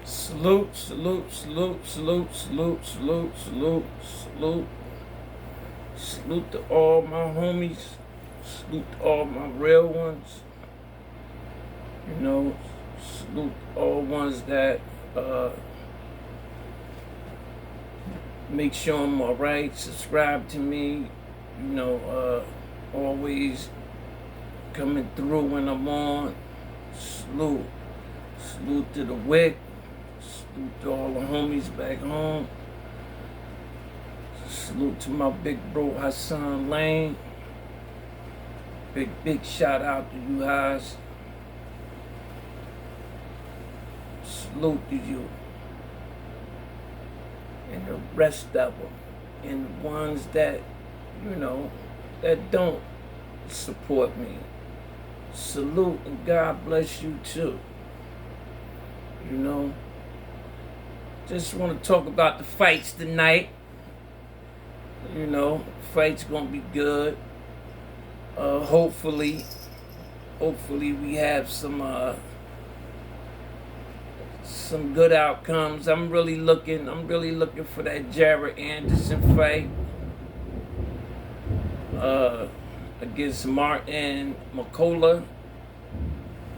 Salute, salute, salute, salute, salute, salute, salute, salute. Salute to all my homies. Salute to all my real ones. You know, salute to all ones that make sure I'm alright. Subscribe to me. Always coming through when I'm on. Salute. Salute to the WIC. Salute to all the homies back home. Salute to my big bro Hassan Lane. Big shout out to you guys. Salute to you. And the rest of them. And the ones that, that don't support me. Salute and God bless you too. Just want to talk about the fights tonight. Fight's gonna be good. Hopefully we have some good outcomes. I'm really looking for that Jared Anderson fight against Martin McCullough,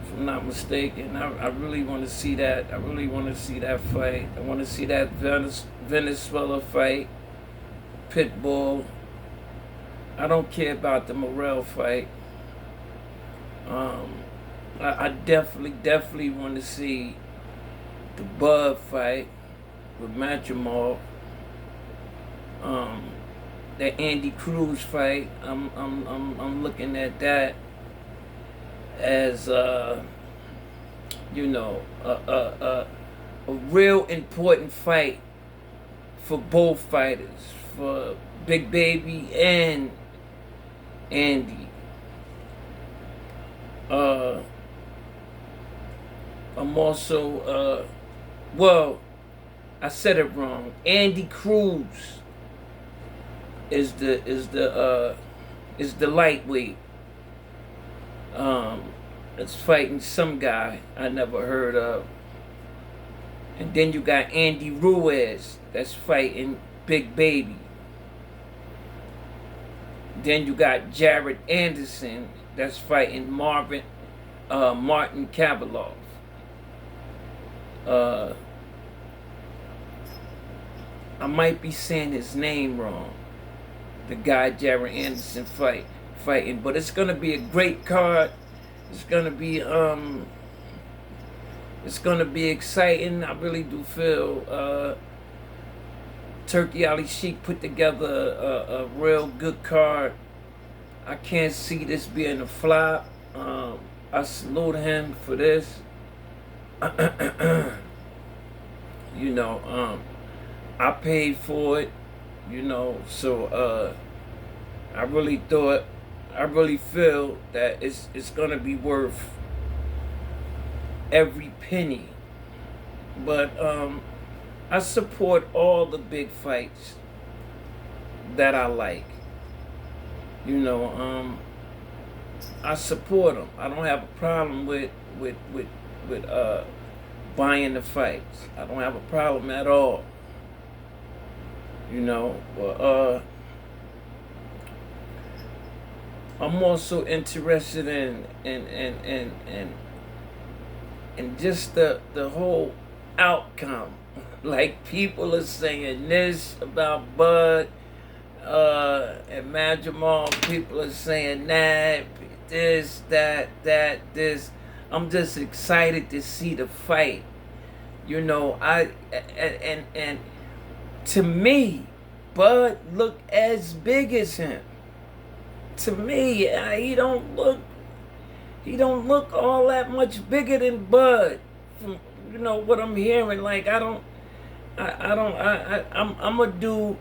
if I'm not mistaken. I really want to see that. I really want to see that fight. I want to see that Venezuela fight. Pitbull. I don't care about the Morrell fight. I definitely want to see the Bud fight with Matrimov. That Andy Cruz fight. I'm looking at that as a real important fight for both fighters, for Big Baby and Andy. I'm also I said it wrong. Andy Cruz is the lightweight. It's fighting some guy I never heard of. And then you got Andy Ruiz that's fighting Big Baby. Then you got Jared Anderson that's fighting Martin Kavalov. I might be saying his name wrong. The guy Jared Anderson fighting, but it's gonna be a great card. It's gonna be exciting. I really do feel Turkey Ali Sheik put together a real good card. I can't see this being a flop. I salute him for this. I paid for it, so I really feel that it's gonna be worth every penny. But I support all the big fights that I like. I support them. I don't have a problem with buying the fights. I don't have a problem at all. But I'm also interested in just the whole outcome. Like, people are saying this about Bud and Madrimal. People are saying that, this, that, this. I'm just excited to see the fight. And to me, Bud look as big as him. To me, he don't look all that much bigger than Bud. From what I'm hearing, like I'm gonna do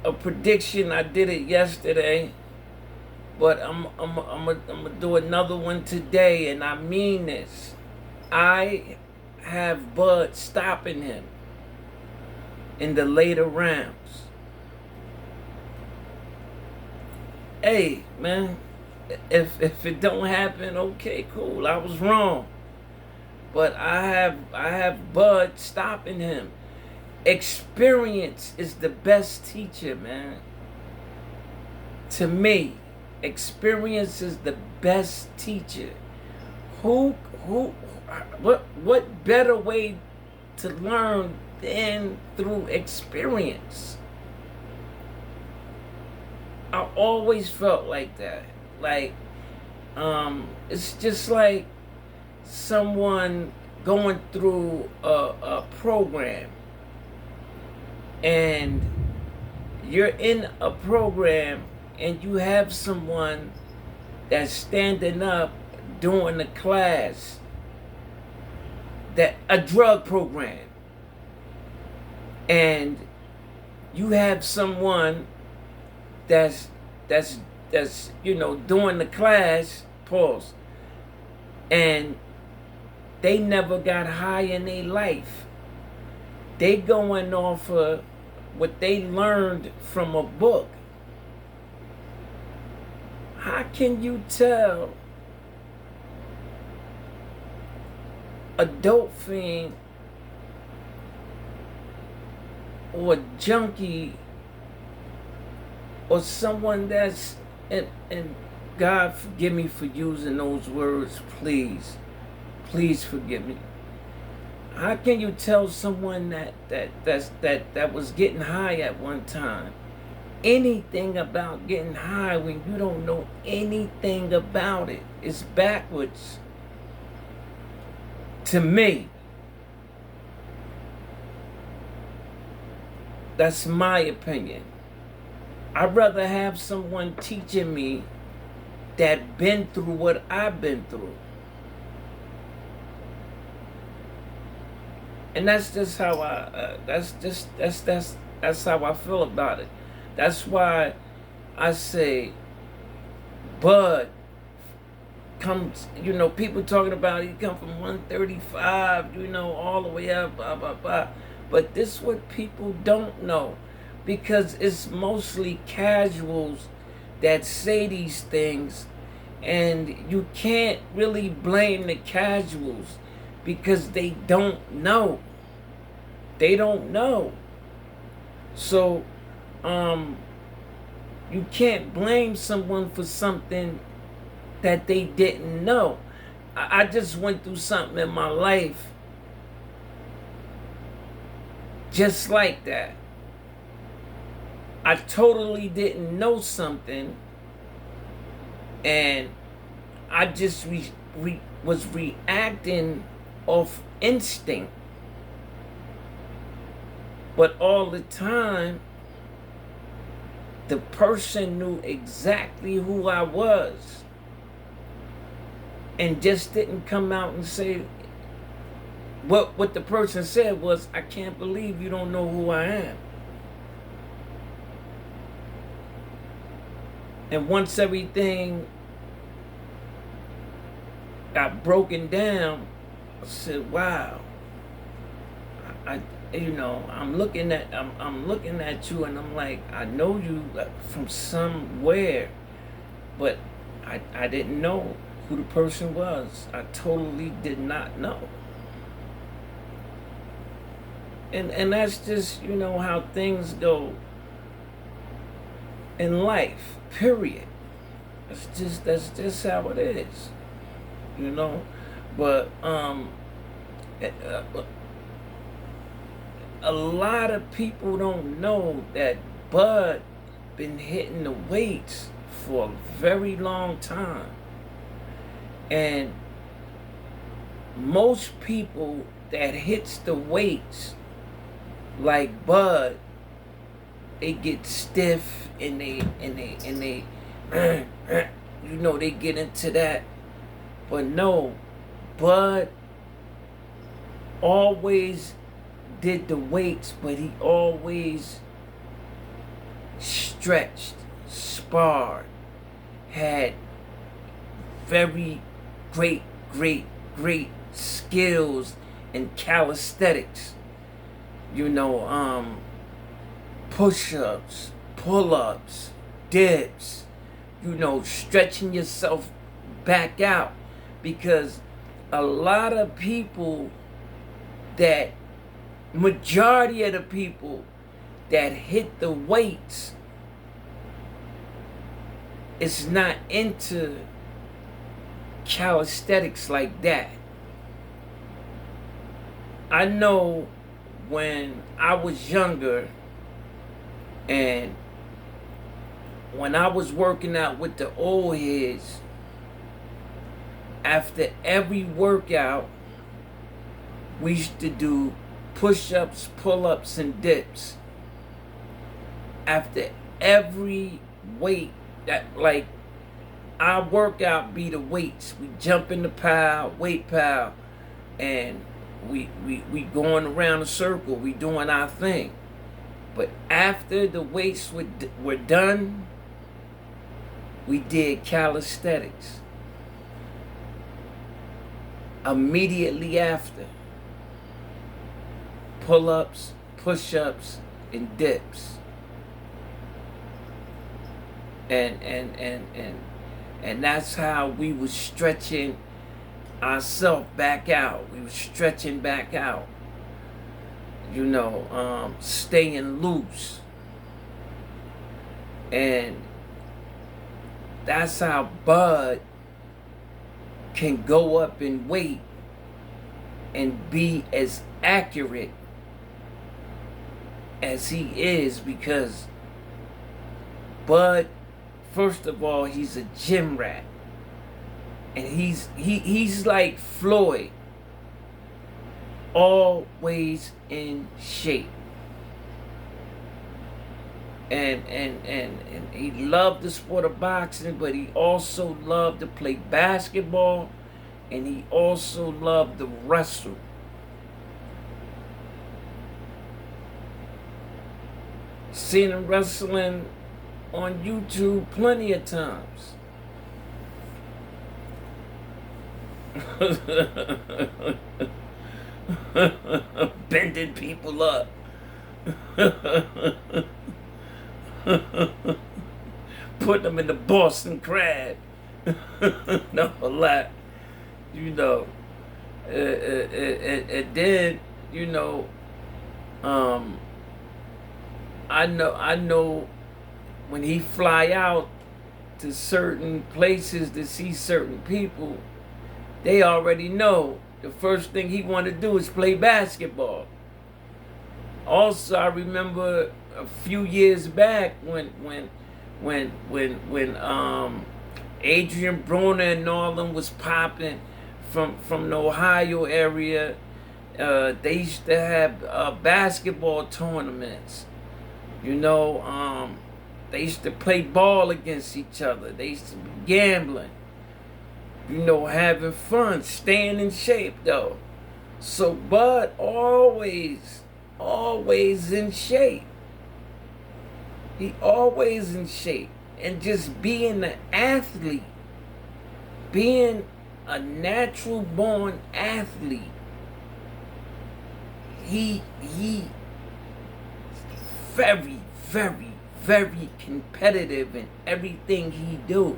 a prediction. I did it yesterday, but I'm gonna do another one today, and I mean this. I have Bud stopping him in the later rounds. Hey, man, if it don't happen, okay, cool. I was wrong. but I have Bud stopping him. Experience is the best teacher, man. To me, experience is the best teacher. Who who what better way to learn than through experience? I always felt like that. Like, it's just like someone going through a program, and you're in a program and you have someone that's standing up during the class, that a drug program, and you have someone that's doing the class, pause, and they never got high in their life. They going off of what they learned from a book. How can you tell a dope fiend or a junkie or someone that's, and God forgive me for using those words, please forgive me. How can you tell someone that was getting high at one time anything about getting high when you don't know anything about it? It's backwards to me. That's my opinion. I'd rather have someone teaching me that been through what I've been through. And that's just how that's how I feel about it. That's why I say Bud comes, people talking about he come from 135, all the way up, blah, blah, blah. But this is what people don't know, because it's mostly casuals that say these things, and you can't really blame the casuals because they don't know. They don't know. So, you can't blame someone for something that they didn't know. I just went through something in my life just like that. I totally didn't know something, and I just was reacting off instinct. But all the time, the person knew exactly who I was and just didn't come out and say, what the person said was, I can't believe you don't know who I am. And once everything got broken down, I said, wow. I'm looking at you, and I'm like, I know you from somewhere, but I didn't know who the person was. I totally did not know. And that's just, how things go in life, period. That's just how it is. But a lot of people don't know that Bud been hitting the weights for a very long time. And most people that hits the weights like Bud, they get stiff, and they they get into that. But no, Bud always did the weights, but he always stretched, sparred, had very great skills in calisthenics. Push-ups, pull-ups, dips, stretching yourself back out, because a lot of people that majority of the people that hit the weights is not into calisthenics like that. I know when I was younger and when I was working out with the old heads, after every workout, we used to do push-ups, pull-ups, and dips. After every weight, that like our workout be the weights. We jump in the pile, weight pile, and we going around a circle. We doing our thing. But after the weights were done, we did calisthenics. Immediately after, pull-ups, push-ups, and dips. And that's how we was stretching ourselves back out. We was stretching back out. Staying loose. And that's how Bud can go up in weight and be as accurate as he is, because Bud, first of all, he's a gym rat. And he's like Floyd, always in shape. And he loved the sport of boxing, but he also loved to play basketball, and he also loved to wrestle. Seen him wrestling on YouTube plenty of times. Bending people up. Putting them in the Boston Crab. No, a lot. And then, I know when he fly out to certain places to see certain people, they already know the first thing he want to do is play basketball. Also, I remember a few years back when Adrian Broner and all them was popping from the Ohio area. They used to have basketball tournaments. They used to play ball against each other. They used to be gambling. Having fun, staying in shape though. So Bud always in shape. He always in shape. And just being an athlete, being a natural born athlete, he very, very, very competitive in everything he do.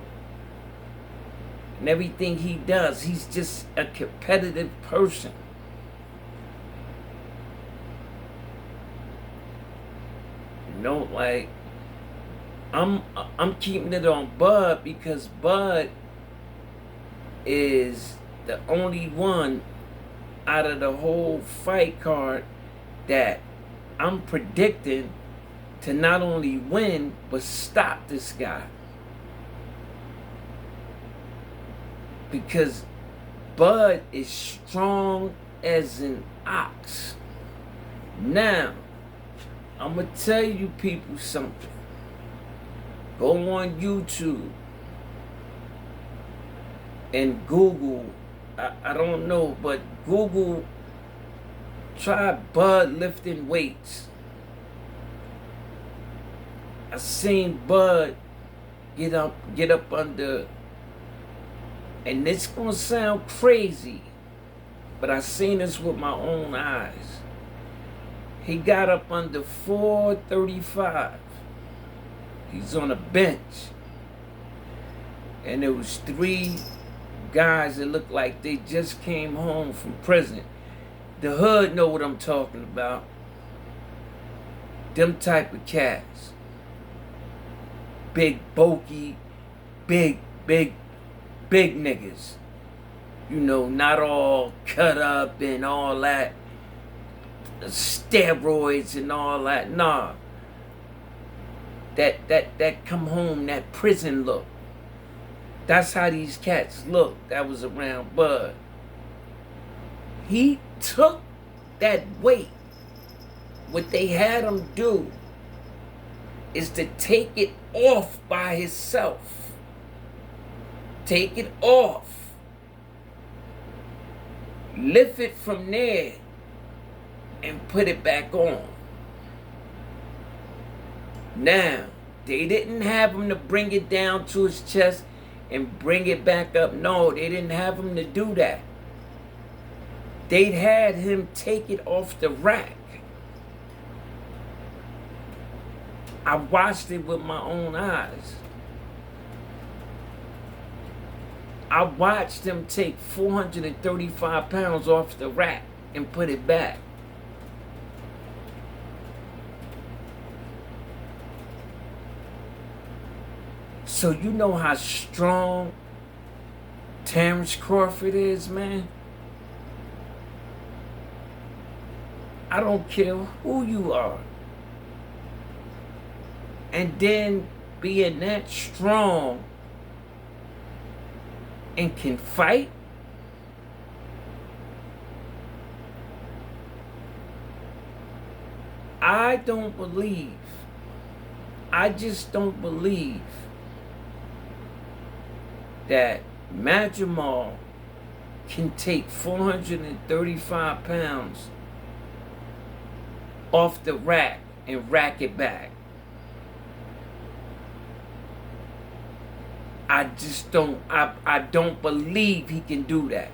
And everything he does, he's just a competitive person. Like I'm keeping it on Bud because Bud is the only one out of the whole fight card that I'm predicting to not only win but stop this guy. Because Bud is strong as an ox. Now, I'm going to tell you people something. Go on YouTube and Google, I don't know, but Google, try Bud lifting weights. I seen Bud get up under, and it's gonna sound crazy, but I seen this with my own eyes. He got up under 435. He's on a bench. And there was 3 guys that look like they just came home from prison. The hood know what I'm talking about. Them type of cats. Big, bulky, big niggas. You know, not all cut up and all that. Steroids and all that. Nah. That come home, that prison look. That's how these cats look that was around Bud. He took that weight. What they had him do is to take it off by himself. Take it off. Lift it from there and put it back on. Now, they didn't have him to bring it down to his chest and bring it back up. No, they didn't have him to do that. They had him take it off the rack. I watched it with my own eyes. I watched him take 435 pounds off the rack and put it back. So you know how strong Terrence Crawford is, man? I don't care who you are. And then being that strong and can fight, I just don't believe that Matt Jamal can take 435 pounds off the rack and rack it back. I just don't, I don't believe he can do that.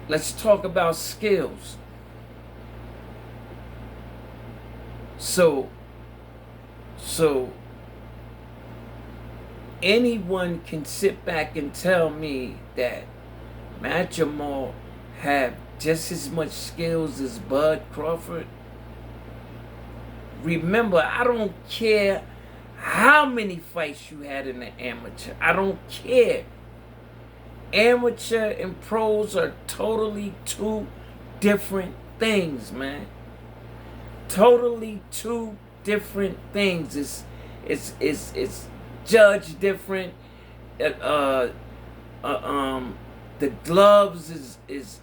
Let's talk about skills. So anyone can sit back and tell me that Matt Jamal have just as much skills as Bud Crawford. Remember, I don't care how many fights you had in the amateur. I don't care. Amateur and pros are totally two different things, man. Totally two different things. It's judged different. The gloves is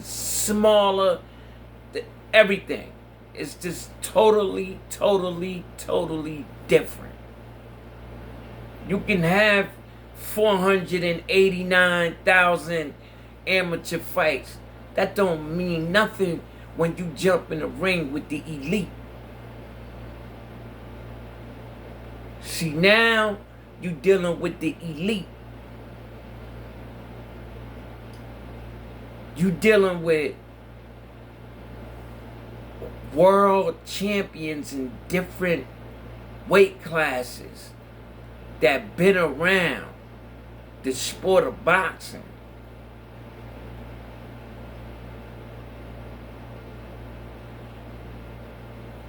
smaller. Everything. It's just totally different. You can have 489,000 amateur fights. That don't mean nothing when you jump in the ring with the elite. See, now you dealing with the elite. You dealing with world champions in different weight classes that been around the sport of boxing.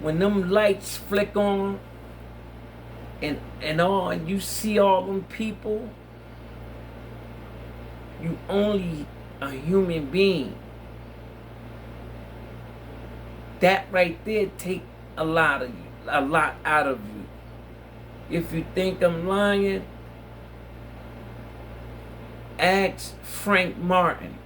When them lights flick on and you see all them people, you only a human being. That right there take a lot out of you. If you think I'm lying, ask Frank Martin.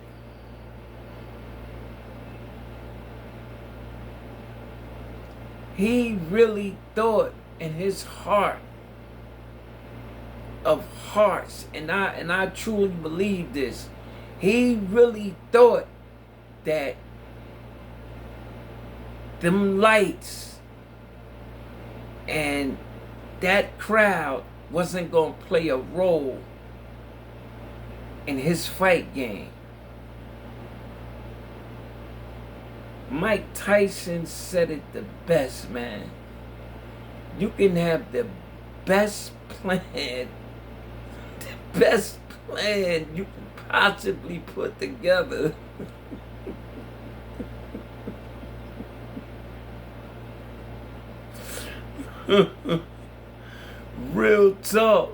He really thought in his heart of hearts, and I truly believe this. He really thought that them lights and that crowd wasn't going to play a role in his fight game. Mike Tyson said it the best, man. You can have the best plan, the best plan you can possibly put together. Real talk.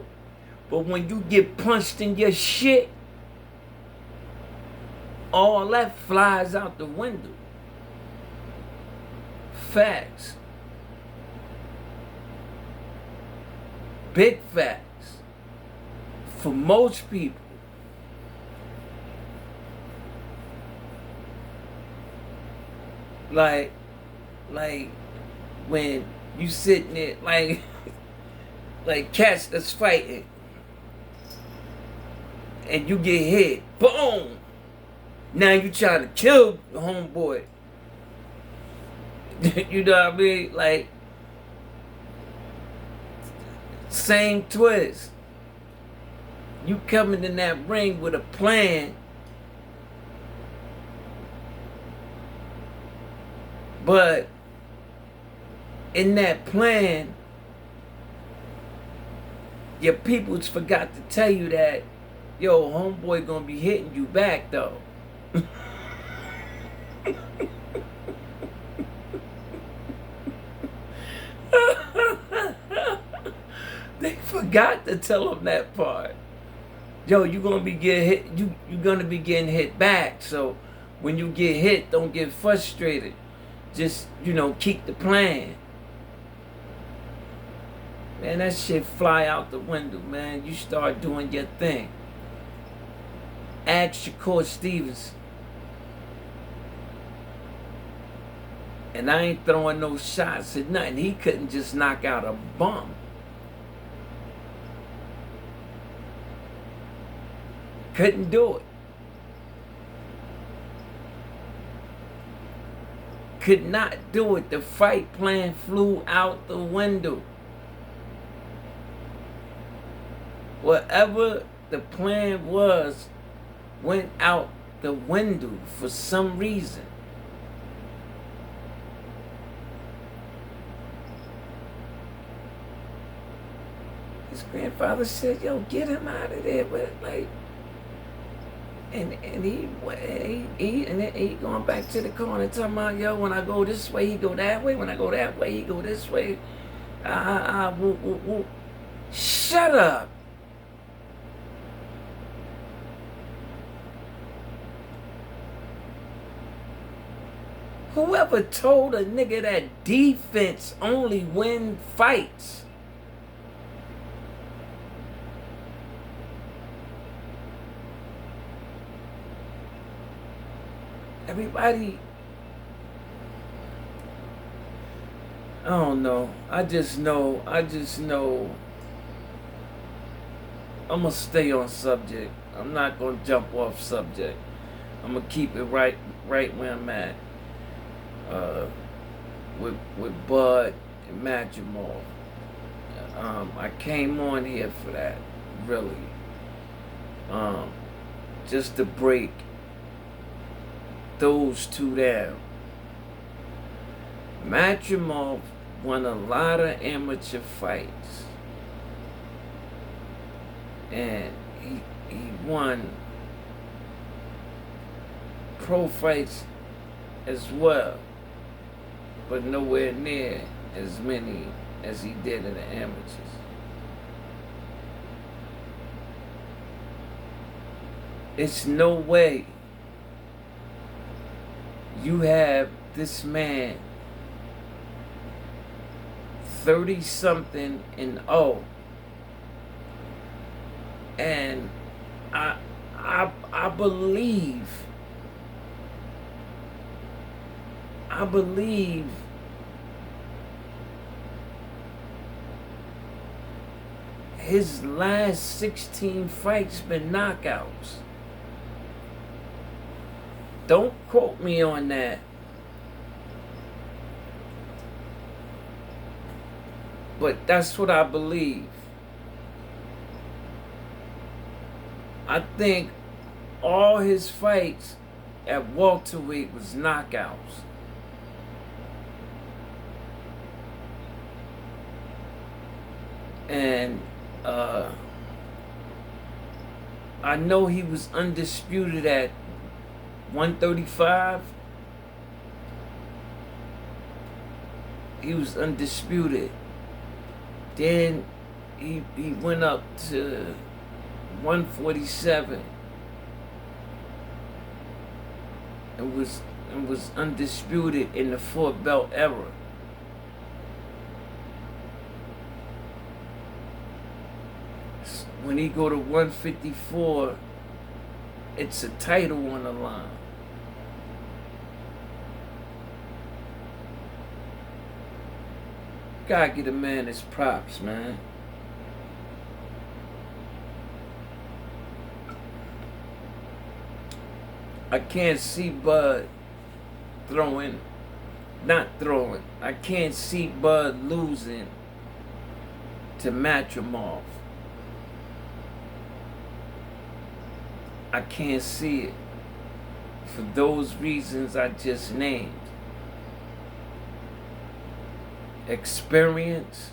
But when you get punched in your shit, all that flies out the window. Facts. Big facts. For most people. Like when you sitting there, like cats that's fighting, and you get hit, boom. Now you trying to kill the homeboy. You know what I mean? Like, same twist. You coming in that ring with a plan, but in that plan, your peoples forgot to tell you that, yo, homeboy gonna be hitting you back though. They forgot to tell him that part. Yo, you gonna be getting hit. You gonna be getting hit back. So when you get hit, don't get frustrated. Just keep the plan. Man, that shit fly out the window, man. You start doing your thing. Ask Shakur Stevens. And I ain't throwing no shots at nothing. He couldn't just knock out a bum. Couldn't do it. Could not do it. The fight plan flew out the window. Whatever the plan was went out the window for some reason. His grandfather said, yo, get him out of there. But and he going back to the corner talking about, yo, when I go this way, he go that way. When I go that way, he go this way. Whoop, whoop, whoop. Shut up. Whoever told a nigga that defense only win fights? Everybody, I don't know. I just know I'm gonna stay on subject. I'm not gonna jump off subject. I'm gonna keep it right where I'm at. With Bud and Matt Jamal. I came on here for that, really. Just to break those two down. Matt Jamal won a lot of amateur fights. And he won pro fights as well, but nowhere near as many as he did in the amateurs. It's no way you have this man 30-something and and I believe his last 16 fights been knockouts. Don't quote me on that. But that's what I believe. I think all his fights at welterweight was knockouts. And I know he was undisputed at 135. He was undisputed. Then he went up to 147 and was undisputed in the 4-belt era. When he go to 154, it's a title on the line. Gotta get a man his props, man. I can't see Bud I can't see Bud losing to Matrimov. I can't see it for those reasons I just named. Experience.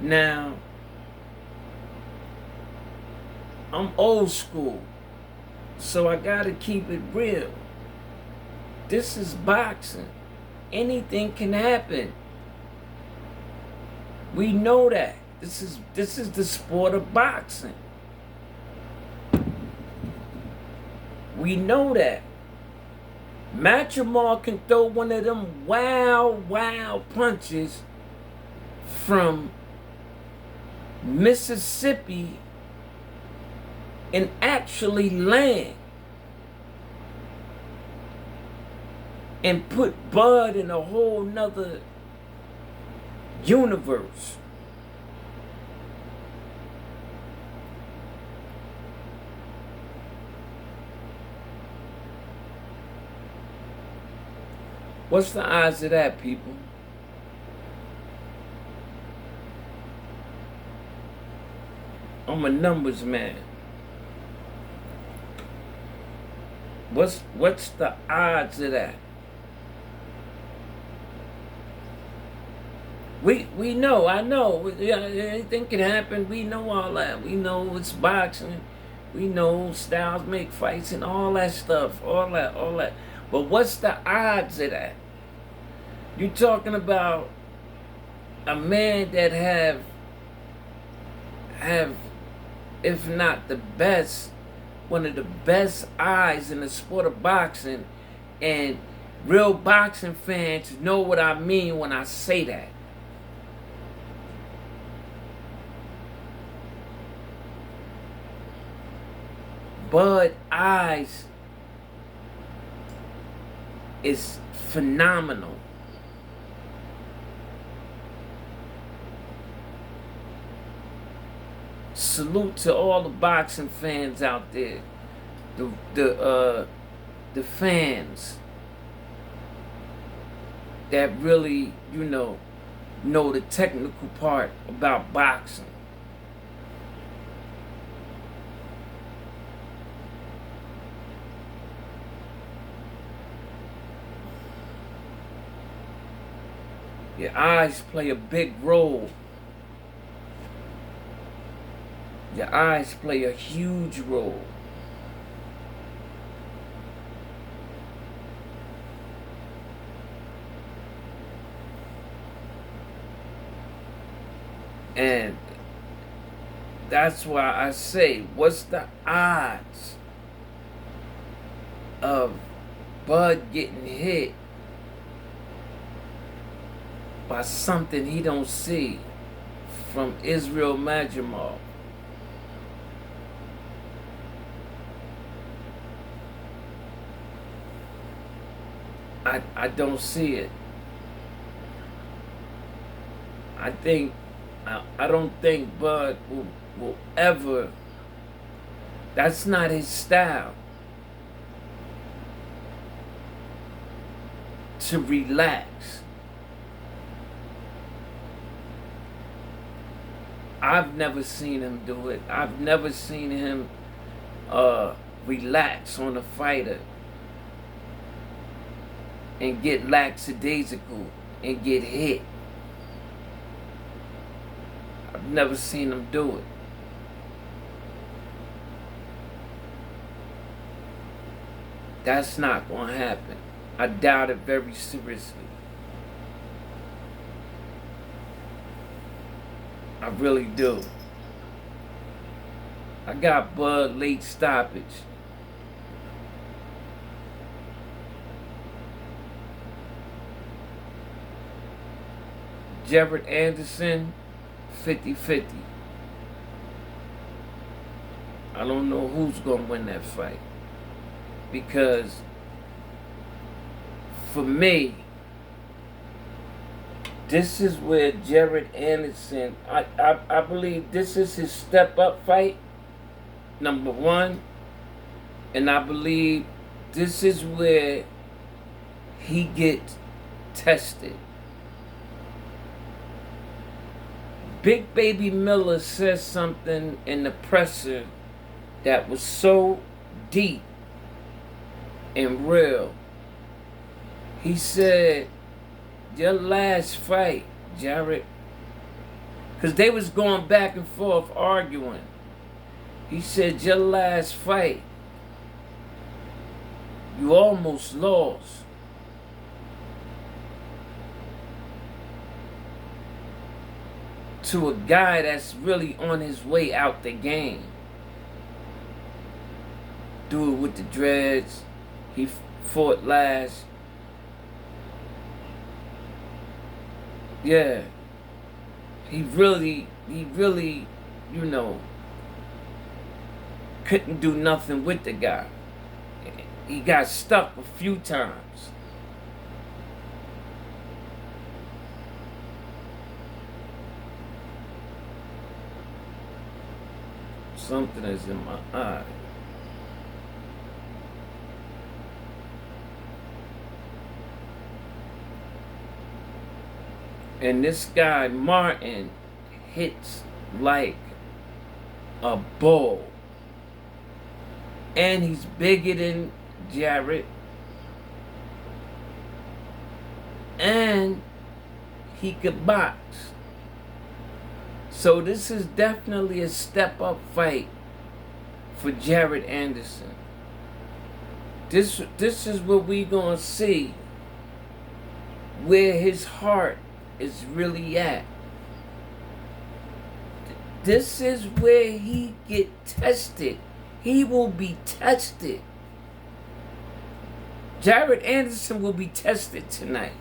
Now, I'm old school, so I gotta keep it real. This is boxing. Anything can happen. We know that. This is the sport of boxing. We know that. Matrimon can throw one of them wild punches from Mississippi and actually land and put Bud in a whole nother universe. What's the odds of that, people? I'm a numbers man. What's the odds of that? We know, I know, anything can happen. We know all that. We know it's boxing. We know styles make fights and all that stuff, all that. But what's the odds of that? You're talking about a man that have, if not the best, one of the best eyes in the sport of boxing, and real boxing fans know what I mean when I say that. Bud eyes is phenomenal. Salute to all the boxing fans out there, the fans that really, know the technical part about boxing. Your eyes play a big role. Your eyes play a huge role. And that's why I say, what's the odds of Bud getting hit by something he don't see from Israel Madrimov? I don't see it. I don't think Bud will ever. That's not his style. To relax. I've never seen him do it. I've never seen him relax on a fighter and get lackadaisical and get hit. I've never seen him do it. That's not going to happen. I doubt it very seriously. I really do. I got Bud late stoppage. Jared Anderson, 50-50. I don't know who's going to win that fight. Because for me, this is where Jared Anderson, I believe this is his step-up fight, number one. And I believe this is where he gets tested. Big Baby Miller says something in the presser that was so deep and real. He said, your last fight, Jared, because they was going back and forth arguing. He said, your last fight, you almost lost. To a guy that's really on his way out the game. Dude with the dreads, he fought last. Yeah. He really, you know, couldn't do nothing with the guy. He got stuck a few times. Something is in my eye. And this guy, Martin, hits like a bull. And he's bigger than Jared. And he could box. So this is definitely a step-up fight for Jared Anderson. This is what we gonna see where his heart is really at. This is where he get tested. He will be tested. Jared Anderson will be tested tonight.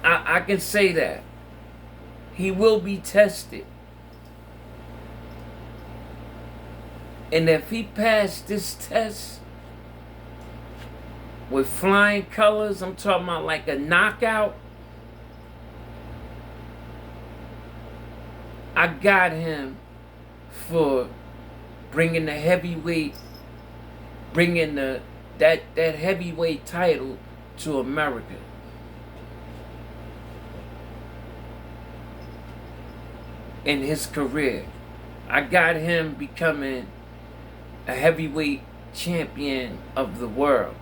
I can say that. He will be tested. And if he passed this test with flying colors, I'm talking about like a knockout, I got him for bringing the heavyweight, bringing that heavyweight title to America. In his career, I got him becoming a heavyweight champion of the world.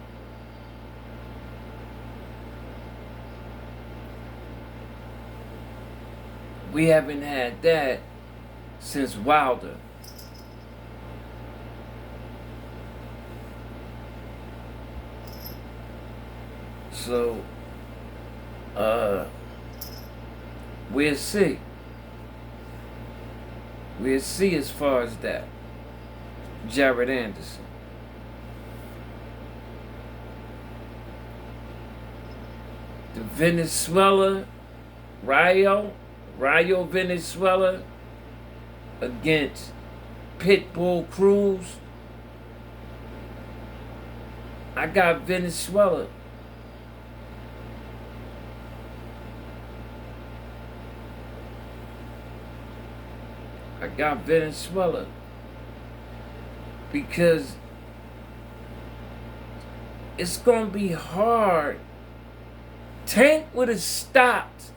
We haven't had that since Wilder. So, we'll see. We'll see as far as that. Jared Anderson. The Venezuela, Rayo Venezuela against Pitbull Cruz. I got Venezuela. I got Venezuela because it's going to be hard. Tank would have stopped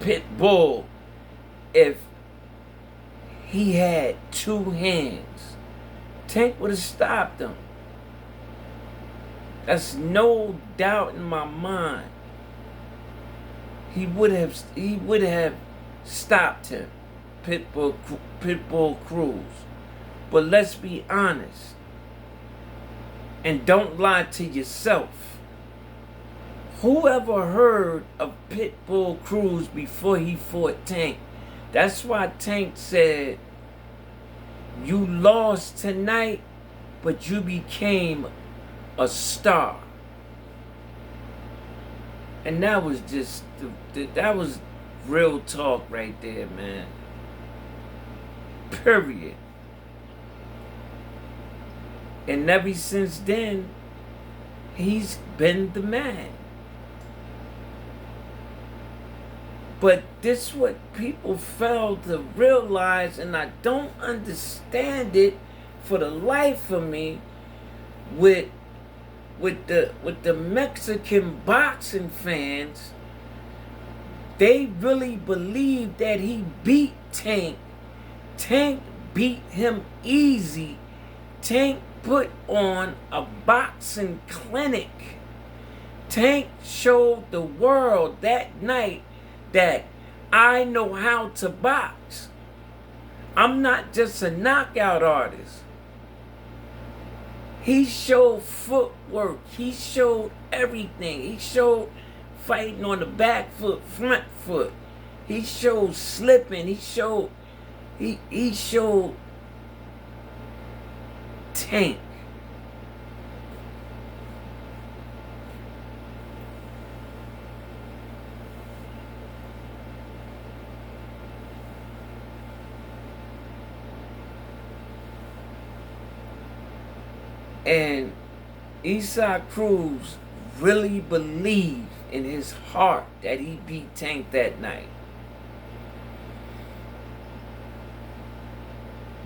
Pitbull if he had two hands. Tank would have stopped him. That's no doubt in my mind. he would have stopped him, Pitbull Cruz. But let's be honest, and don't lie to yourself. Whoever heard of Pitbull Cruz before he fought Tank? That's why Tank said, "You lost tonight, but you became a star." And that was just, that was real talk right there, man. Period. And ever since then, he's been the man. But this what people fail to realize, and I don't understand it for the life of me, with the Mexican boxing fans. They really believe that he beat Tank. Tank beat him easy. Tank put on a boxing clinic. Tank showed the world that night that I know how to box. I'm not just a knockout artist. He showed footwork. He showed everything. He showed fighting on the back foot, front foot. He showed slipping. He showed Tank. And Isaac Cruz really believed in his heart that he beat Tank that night.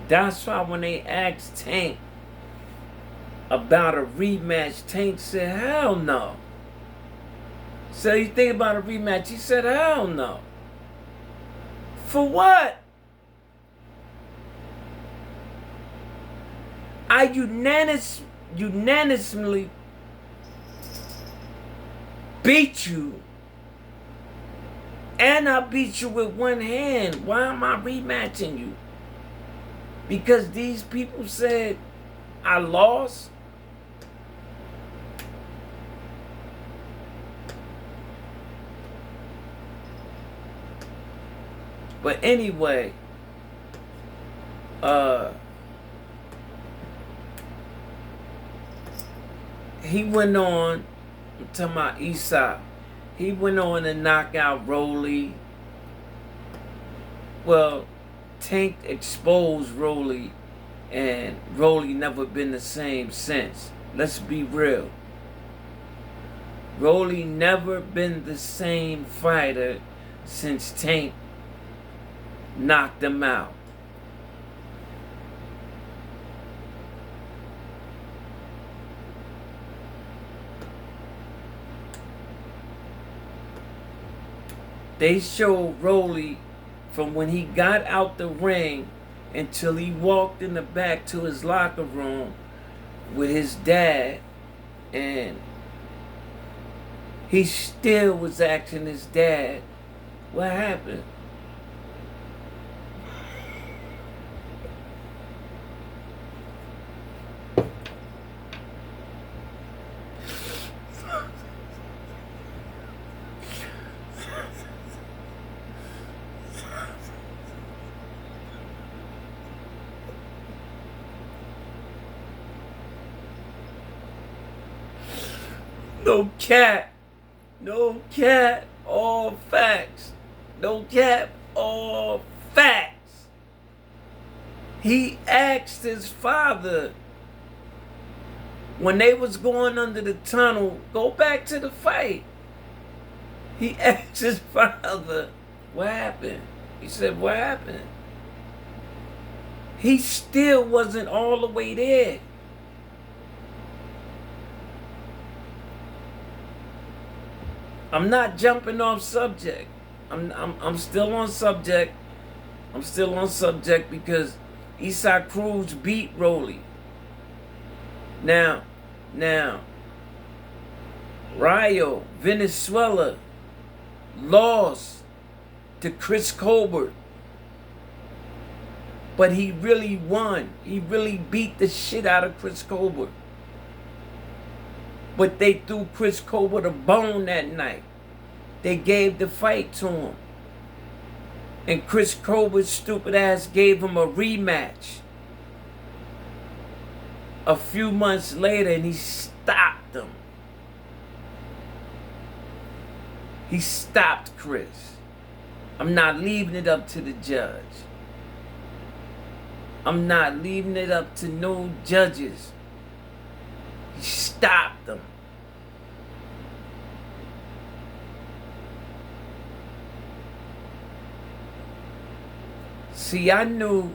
That's why when they asked Tank about a rematch, Tank said, "Hell no." So you think about a rematch? He said, "Hell no." For what? I unanimously beat you, and I beat you with one hand. Why am I rematching you? Because these people said I lost? But anyway, he went on, I'm talking about Esau. He went on to knock out Rolly. Well, Tank exposed Rolly, and Rolly never been the same since. Let's be real. Rolly never been the same fighter since Tank knocked him out. They showed Rolly from when he got out the ring until he walked in the back to his locker room with his dad, and he still was asking his dad, "What happened?" No cat. No cat. All facts. No cap. All facts. He asked his father when they was going under the tunnel, go back to the fight. He asked his father, "What happened?" He said, "What happened?" He still wasn't all the way there. I'm not jumping off subject. I'm still on subject. I'm still on subject because Isaac Cruz beat Rolly. Now, Rio, Venezuela, lost to Chris Colbert. But he really won. He really beat the shit out of Chris Colbert. But they threw Chris Colbert a bone that night. They gave the fight to him. And Chris Colbert's stupid ass gave him a rematch a few months later, and he stopped him. He stopped Chris. I'm not leaving it up to the judge. I'm not leaving it up to no judges. He stopped them. See, I knew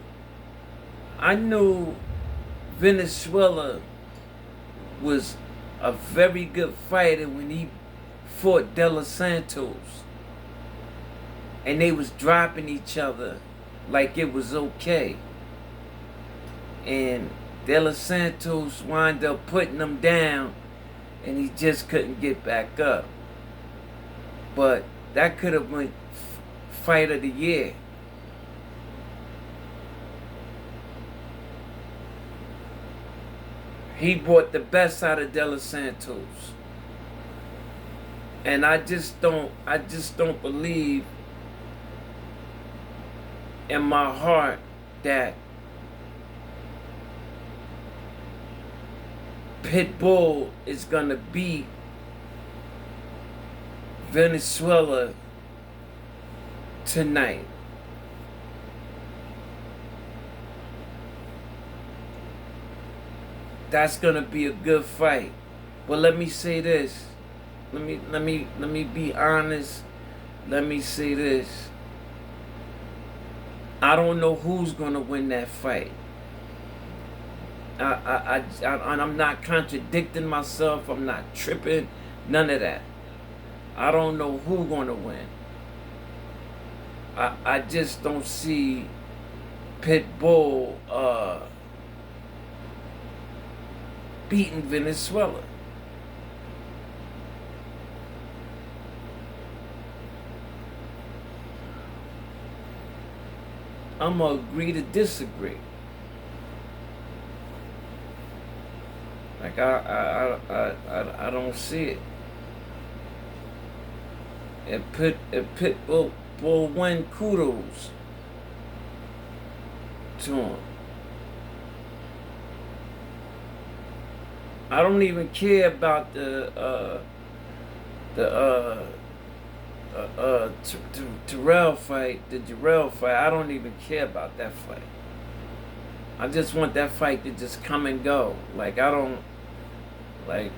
Venezuela was a very good fighter when he fought De Los Santos. And they was dropping each other like it was okay. And De Los Santos wound up putting him down, and he just couldn't get back up. But that could have been fight of the year. He brought the best out of De Los Santos. And I just don't believe in my heart that Pitbull is gonna beat Venezuela tonight. That's gonna be a good fight. But let me say this. Let me be honest. Let me say this. I don't know who's gonna win that fight. I'm not contradicting myself. I'm not tripping. None of that. I don't know who's gonna win. I just don't see Pitbull beating Venezuela. I'm gonna agree to disagree. Like I don't see it. And Pitbull will win, kudos to him. I don't even care about the Terrell fight, the Jarrell fight. I don't even care about that fight. I just want that fight to just come and go. Like, I don't, like,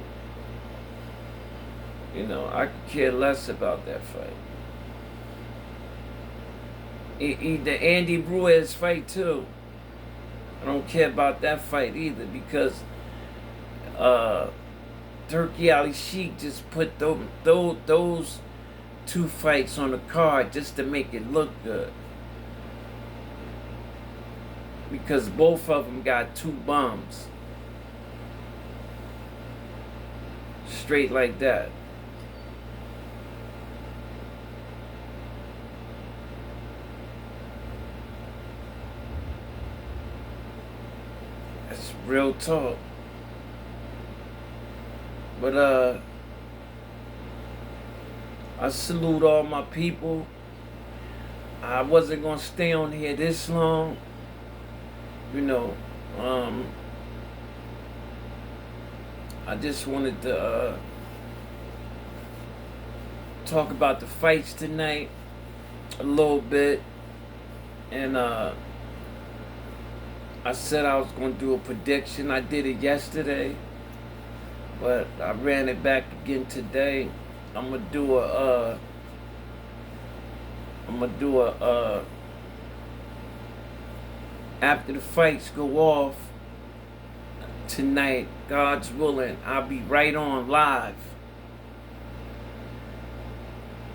you know, I could care less about that fight. The Andy Ruiz fight too. I don't care about that fight either, because Turkey Ali Sheik just put those two fights on the card just to make it look good. Because both of them got two bums. Straight like that. That's real talk. But I salute all my people. I wasn't gonna stay on here this long. You know, I just wanted to talk about the fights tonight a little bit. And I said I was going to do a prediction. I did it yesterday, but I ran it back again today. I'm going to do a after the fights go off tonight, God's willing, I'll be right on live.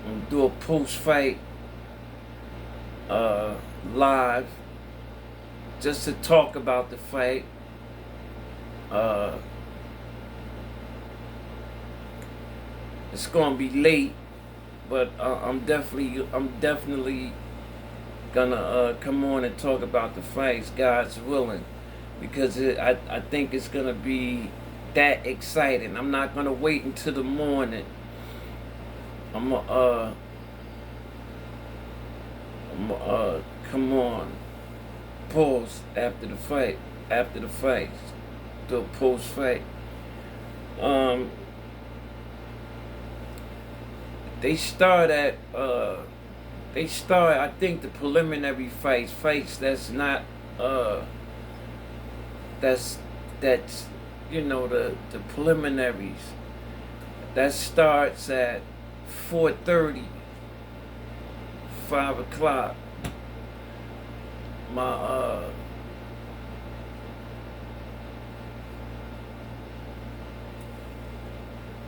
I'm gonna do a post-fight live just to talk about the fight. It's gonna be late but I'm definitely gonna come on and talk about the fights, God's willing, because I think it's gonna be that exciting. I'm not gonna wait until the morning. I'm gonna come on, pause after the fight, do a post fight. Um, they start at I think the preliminary fights that's not that's that's the preliminaries that starts at 4:30, 5 o'clock. My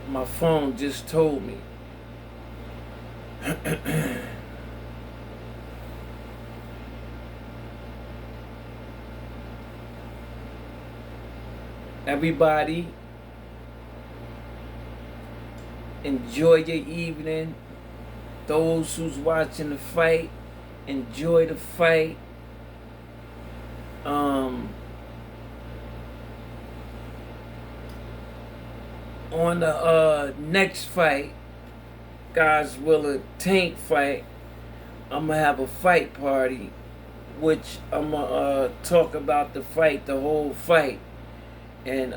my phone just told me. Everybody, enjoy your evening. Those who's watching the fight, enjoy the fight. On the next fight, God's willing, Tank fight, I'm gonna have a fight party, which I'm gonna talk about the fight, the whole fight, and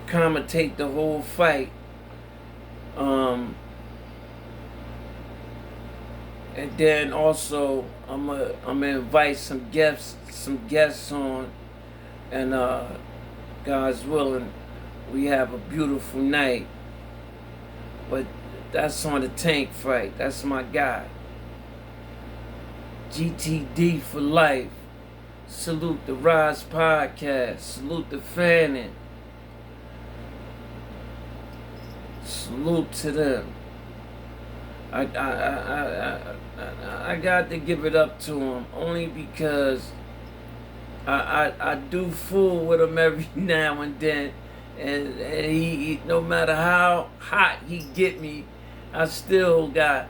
commentate the whole fight. And then also I'm gonna invite some guests on, and God's willing, we have a beautiful night. But that's on the Tank fight. That's my guy. GTD for life. Salute the Rise Podcast. Salute the Fanning. Salute to them. I got to give it up to him only because I do fool with him every now and then, and he no matter how hot he get me, I still got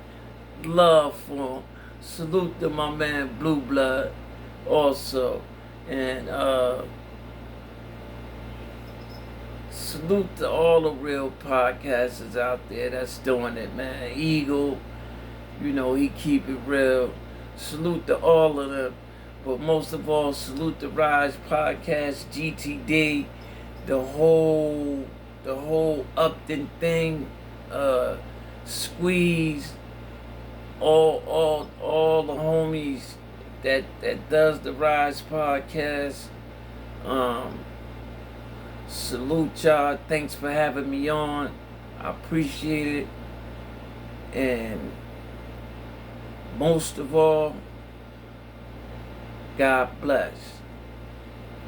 love for him. Salute to my man Blue Blood also, and salute to all the real podcasters out there that's doing it, man. Eagle, he keep it real. Salute to all of them. But most of all, salute the Rise Podcast, GTD, the whole Upton thing, Squeeze, all the homies that does the Rise Podcast. Salute y'all. Thanks for having me on. I appreciate it. And most of all, God bless.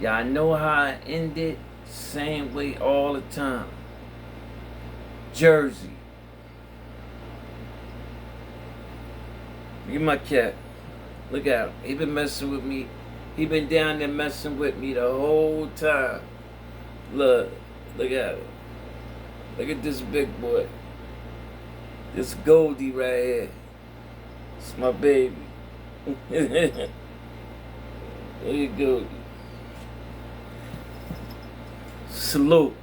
Y'all know how I end it. Same way all the time. Jersey. Look at my cat. Look at him. He been messing with me. He been down there messing with me the whole time. Look at him. Look at this big boy. This Goldie right here. It's my baby. Look at Goldie. Salute.